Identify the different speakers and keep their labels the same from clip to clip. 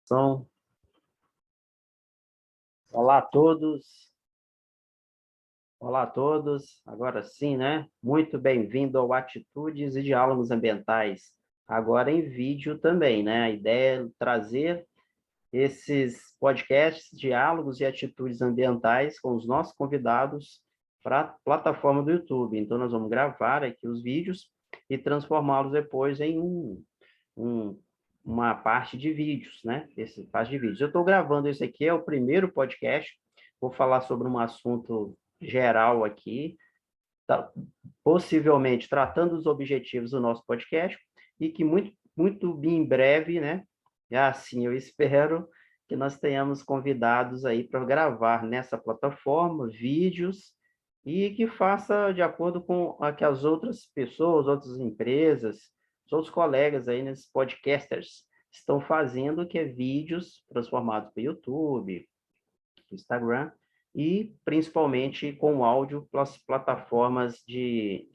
Speaker 1: Então, olá a todos. Olá a todos. Agora sim, né? Muito bem-vindo ao Atitudes e Diálogos Ambientais. Agora em vídeo também, né? A ideia é trazer esses podcasts, diálogos e atitudes ambientais com os nossos convidados para a plataforma do YouTube. Então, nós vamos gravar aqui os vídeos e transformá-los depois em uma parte de vídeos, né? Esse parte de vídeos. Eu estou gravando esse aqui, é o primeiro podcast. Vou falar sobre um assunto geral aqui, possivelmente tratando os objetivos do nosso podcast, e que muito em breve, né? Assim, eu espero que nós tenhamos convidados aí para gravar nessa plataforma vídeos e que faça de acordo com o que as outras pessoas, outras empresas, os outros colegas aí nesses podcasters estão fazendo, que é vídeos transformados para o YouTube, Instagram, e principalmente com áudio pelas plataformas de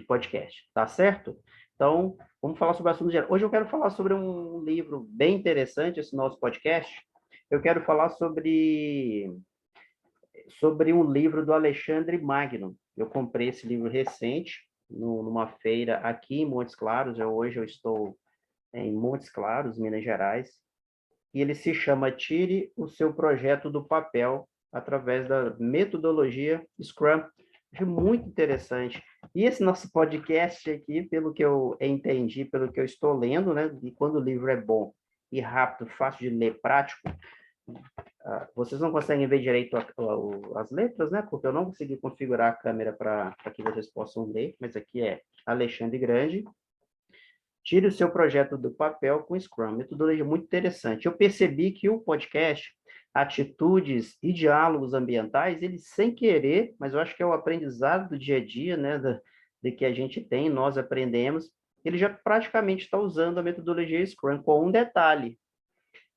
Speaker 1: podcast, tá certo? Então, vamos falar sobre o assunto geral. Hoje eu quero falar sobre um livro bem interessante, esse nosso podcast. Eu quero falar sobre um livro do Alexandre Magno. Eu comprei esse livro recente, numa feira aqui em Montes Claros. Hoje eu estou em Montes Claros, Minas Gerais, e ele se chama Tire o Seu Projeto do Papel através da metodologia Scrum. Acho muito interessante. E esse nosso podcast aqui, pelo que eu entendi, pelo que eu estou lendo, né? E quando o livro é bom e rápido, fácil de ler, prático, vocês não conseguem ver direito as letras, né? Porque eu não consegui configurar a câmera para que vocês possam ler, mas aqui é Alexandre Grande. Tire o seu projeto do papel com Scrum. Metodologia muito interessante. Eu percebi que o podcast, Atitudes e Diálogos Ambientais, ele sem querer, mas eu acho que é o aprendizado do dia a dia, né, de que a gente tem, nós aprendemos, ele já praticamente está usando a metodologia Scrum, com um detalhe.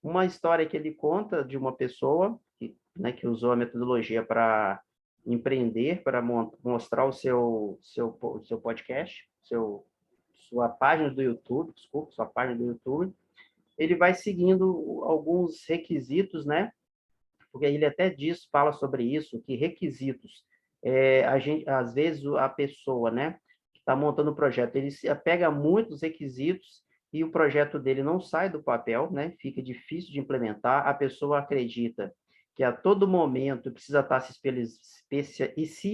Speaker 1: Uma história que ele conta de uma pessoa que usou a metodologia para empreender, para mostrar o seu podcast, sua página do YouTube, desculpa, sua página do YouTube. Ele vai seguindo alguns requisitos, né? Porque ele até fala sobre isso, que requisitos, às vezes a pessoa, né, que está montando o projeto, ele se apega a muitos requisitos e o projeto dele não sai do papel, né? Fica difícil de implementar. A pessoa acredita que a todo momento precisa estar se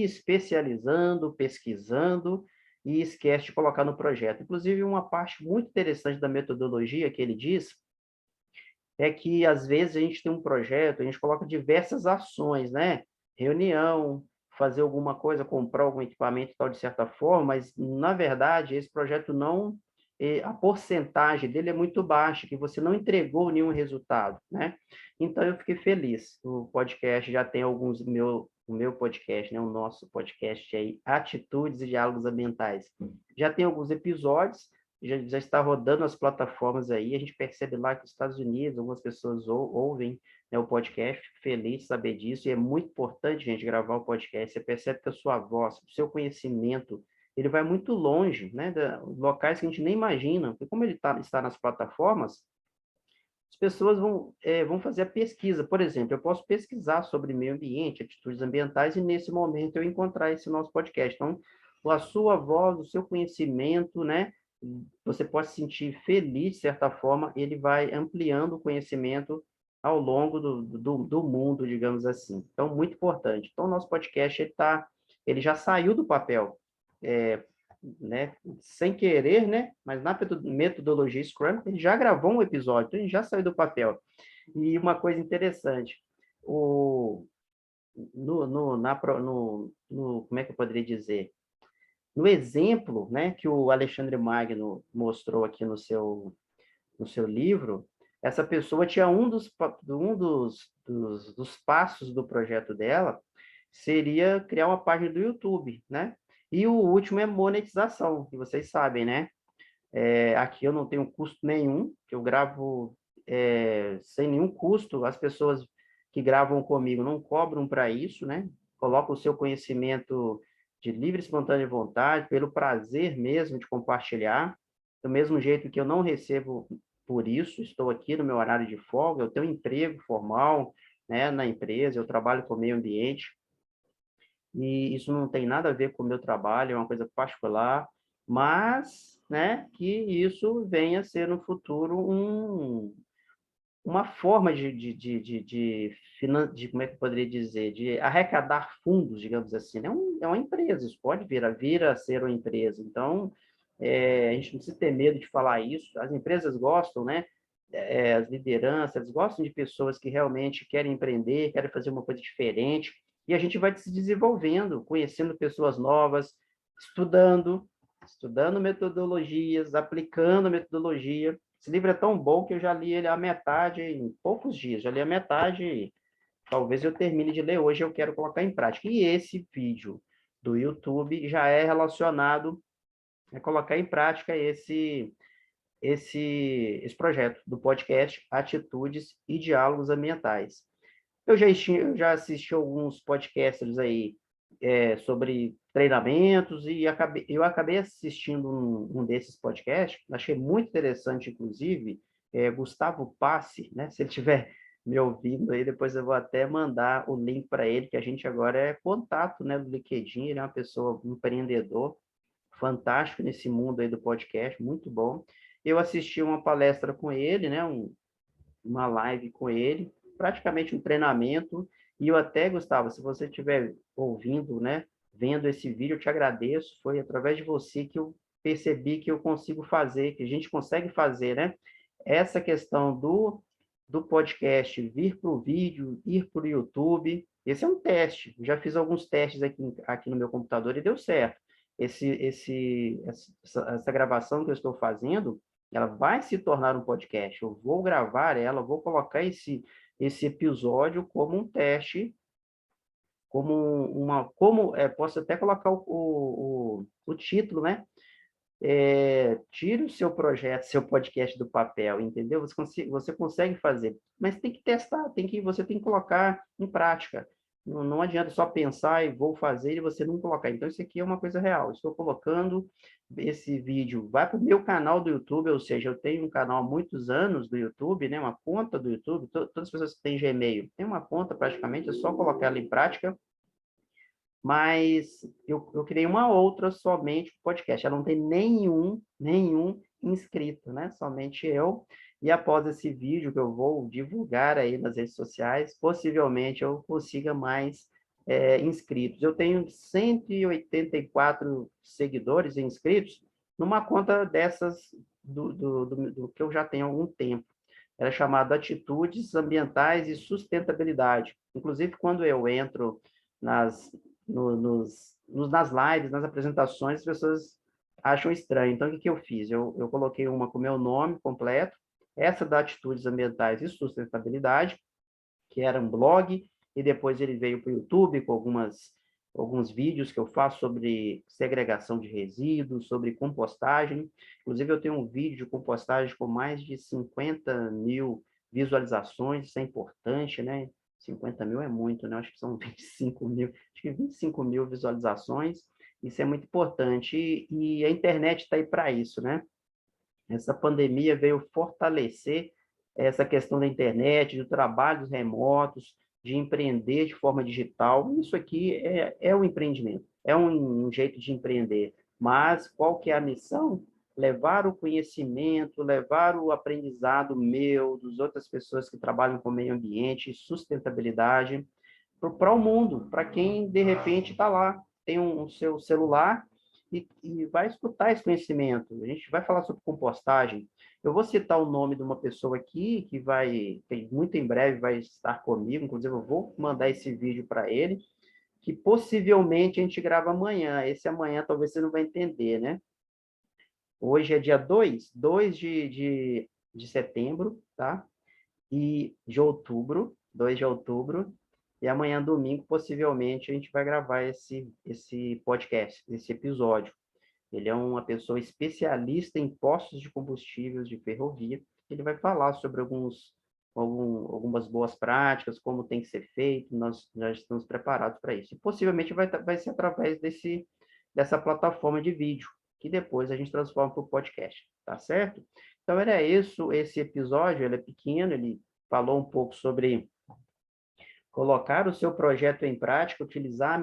Speaker 1: especializando, pesquisando, e esquece de colocar no projeto. Inclusive, uma parte muito interessante da metodologia que ele diz é que, às vezes, a gente tem um projeto, a gente coloca diversas ações, né? Reunião, fazer alguma coisa, comprar algum equipamento tal, de certa forma, mas, na verdade, esse projeto não... A porcentagem dele é muito baixa, que você não entregou nenhum resultado, né? Então, eu fiquei feliz. O podcast já tem o meu podcast, né? O nosso podcast aí, Atitudes e Diálogos Ambientais. Já tem alguns episódios, já está rodando as plataformas aí, a gente percebe lá que os Estados Unidos, algumas pessoas ouvem, né, o podcast, fico feliz de saber disso, e é muito importante, gente, gravar o podcast. Você percebe que a sua voz, o seu conhecimento, ele vai muito longe, né, locais que a gente nem imagina, porque como ele está nas plataformas, as pessoas vão fazer a pesquisa. Por exemplo, eu posso pesquisar sobre meio ambiente, atitudes ambientais, e nesse momento eu encontrar esse nosso podcast. Então, a sua voz, o seu conhecimento, né? Você pode se sentir feliz, de certa forma, ele vai ampliando o conhecimento ao longo do mundo, digamos assim. Então, muito importante. Então, o nosso podcast, ele já saiu do papel. Né, sem querer, né, mas na metodologia Scrum, ele já gravou um episódio, então ele já saiu do papel. E uma coisa interessante, como é que eu poderia dizer? No exemplo, né, que o Alexandre Magno mostrou aqui no seu livro, essa pessoa tinha dos passos do projeto dela, seria criar uma página do YouTube, né? E o último é monetização, que vocês sabem, né? Aqui eu não tenho custo nenhum, que eu gravo sem nenhum custo. As pessoas que gravam comigo não cobram para isso, né? Colocam o seu conhecimento de livre, espontânea vontade, pelo prazer mesmo de compartilhar. Do mesmo jeito que eu não recebo por isso, estou aqui no meu horário de folga, eu tenho um emprego formal, né, na empresa, eu trabalho com o meio ambiente, e isso não tem nada a ver com o meu trabalho, é uma coisa particular, mas, né, que isso venha a ser no futuro uma forma de, como é que eu poderia dizer, de arrecadar fundos, digamos assim, né? É uma empresa, isso pode vir a ser uma empresa. Então, a gente não precisa ter medo de falar isso. As empresas gostam, né? As lideranças, eles gostam de pessoas que realmente querem empreender, querem fazer uma coisa diferente, e a gente vai se desenvolvendo, conhecendo pessoas novas, estudando, estudando metodologias, aplicando metodologia. Esse livro é tão bom que eu já li ele a metade em poucos dias, já li a metade, e talvez eu termine de ler hoje, eu quero colocar em prática. E esse vídeo do YouTube já é relacionado a colocar em prática esse projeto do podcast Atitudes e Diálogos Ambientais. Eu já assisti alguns podcasters aí sobre treinamentos e eu acabei assistindo um desses podcasts, achei muito interessante, inclusive, Gustavo Passe, né? Se ele estiver me ouvindo aí, depois eu vou até mandar o link para ele, que a gente agora é contato, né, do LinkedIn, ele é uma pessoa, um empreendedor fantástico nesse mundo aí do podcast, muito bom. Eu assisti uma palestra com ele, né, uma live com ele, praticamente um treinamento, e eu até, Gustavo, se você estiver ouvindo, né, vendo esse vídeo, eu te agradeço, foi através de você que eu percebi que eu consigo fazer, que a gente consegue fazer, né, essa questão do podcast vir para o vídeo, ir para o YouTube, esse é um teste, eu já fiz alguns testes aqui no meu computador e deu certo. Essa gravação que eu estou fazendo, ela vai se tornar um podcast. Eu vou gravar ela, vou colocar esse episódio como um teste, posso até colocar o título, né? Tire o seu projeto, seu podcast do papel, entendeu? Você consegue fazer, mas tem que testar, você tem que colocar em prática. Não adianta só pensar e vou fazer e você não colocar. Então, isso aqui é uma coisa real. Estou colocando esse vídeo, vai para o meu canal do YouTube, ou seja, eu tenho um canal há muitos anos do YouTube, né? Uma conta do YouTube, todas as pessoas que têm Gmail, tem uma conta praticamente, é só colocar ela em prática, mas eu criei uma outra somente podcast. Ela não tem nenhum inscrito, né? Somente eu. E após esse vídeo que eu vou divulgar aí nas redes sociais, possivelmente eu consiga mais inscritos. Eu tenho 184 seguidores e inscritos numa conta dessas do que eu já tenho há algum tempo. Era chamada Atitudes Ambientais e Sustentabilidade. Inclusive, quando eu entro nas, nas lives, nas apresentações, as pessoas acham estranho. Então, o que eu fiz? Eu coloquei uma com o meu nome completo, essa da Atitudes Ambientais e Sustentabilidade, que era um blog, e depois ele veio para o YouTube com alguns vídeos que eu faço sobre segregação de resíduos, sobre compostagem. Inclusive, eu tenho um vídeo de compostagem com mais de 50 mil visualizações, isso é importante, né? 50 mil é muito, né? Acho que são 25 mil, acho que 25 mil visualizações, isso é muito importante, e a internet está aí para isso, né? Essa pandemia veio fortalecer essa questão da internet, do trabalhos remotos, de empreender de forma digital. Isso aqui é um empreendimento, é um jeito de empreender. Mas qual que é a missão? Levar o conhecimento, levar o aprendizado meu, das outras pessoas que trabalham com meio ambiente, sustentabilidade, para o mundo, para quem de repente está lá, tem um seu celular e vai escutar esse conhecimento. A gente vai falar sobre compostagem. Eu vou citar o nome de uma pessoa aqui que muito em breve vai estar comigo, inclusive eu vou mandar esse vídeo para ele, que possivelmente a gente grava amanhã. Esse amanhã talvez você não vai entender, né? Hoje é dia 2 de setembro, tá? E de outubro, 2 de outubro, e amanhã, domingo, possivelmente, a gente vai gravar esse podcast, esse episódio. Ele é uma pessoa especialista em postos de combustíveis de ferrovia. Ele vai falar sobre algumas boas práticas, como tem que ser feito, nós já estamos preparados para isso. E possivelmente vai ser através dessa plataforma de vídeo, que depois a gente transforma para o podcast, tá certo? Então, era isso, esse episódio, ele é pequeno, ele falou um pouco sobre colocar o seu projeto em prática, utilizar a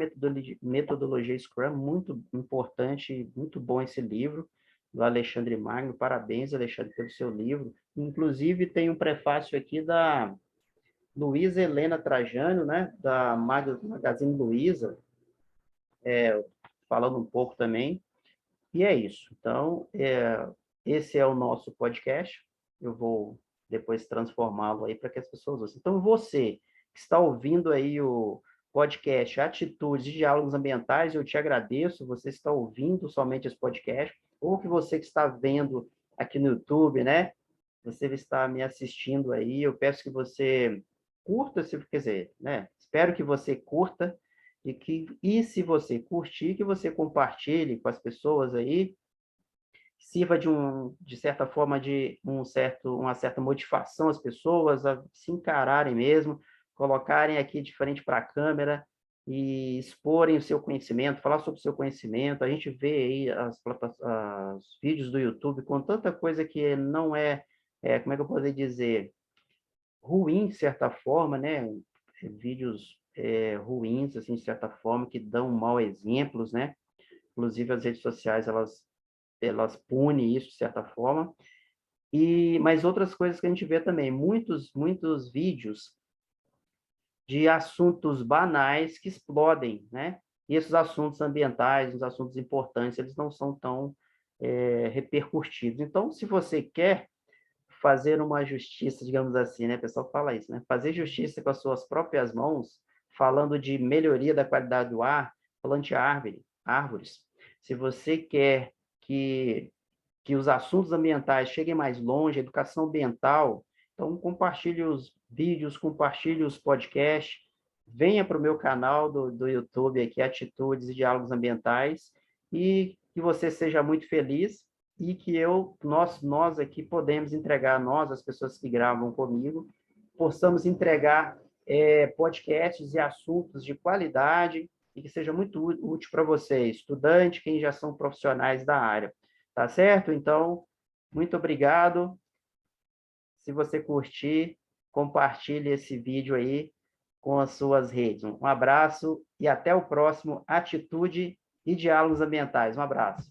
Speaker 1: metodologia Scrum, muito importante, muito bom esse livro, do Alexandre Magno. Parabéns, Alexandre, pelo seu livro. Inclusive, tem um prefácio aqui da Luísa Helena Trajano, né, da Magazine Luiza, falando um pouco também. E é isso. Então, esse é o nosso podcast. Eu vou depois transformá-lo aí para que as pessoas ouçam. Então, você que está ouvindo aí o podcast Atitudes e Diálogos Ambientais, eu te agradeço. Você está ouvindo somente esse podcast, ou que você que está vendo aqui no YouTube, né? Você está me assistindo aí. Eu peço que você curta, quer dizer, né? Espero que você curta e se você curtir, que você compartilhe com as pessoas aí, sirva de certa forma de uma certa motivação às pessoas a se encararem mesmo, colocarem aqui de frente para a câmera e exporem o seu conhecimento, falar sobre o seu conhecimento. A gente vê aí os vídeos do YouTube com tanta coisa que não como é que eu poderia dizer, ruim, de certa forma, né? Vídeos ruins, assim, de certa forma, que dão mau exemplos, né? Inclusive, as redes sociais, elas punem isso, de certa forma. Mas outras coisas que a gente vê também, muitos vídeos de assuntos banais que explodem, né? E esses assuntos ambientais, os assuntos importantes, eles não são tão repercutidos. Então, se você quer fazer uma justiça, digamos assim, né? O pessoal fala isso, né? Fazer justiça com as suas próprias mãos, falando de melhoria da qualidade do ar, plante árvores. Se você quer que os assuntos ambientais cheguem mais longe, educação ambiental, então compartilhe os vídeos, compartilhe os podcasts, venha para o meu canal do YouTube aqui, Atitudes e Diálogos Ambientais, e que você seja muito feliz e que nós aqui podemos entregar, nós, as pessoas que gravam comigo, possamos entregar podcasts e assuntos de qualidade e que seja muito útil para você, estudante, quem já são profissionais da área. Tá certo? Então, muito obrigado. Se você curtir, compartilhe esse vídeo aí com as suas redes. Um abraço e até o próximo Atitude e Diálogos Ambientais. Um abraço.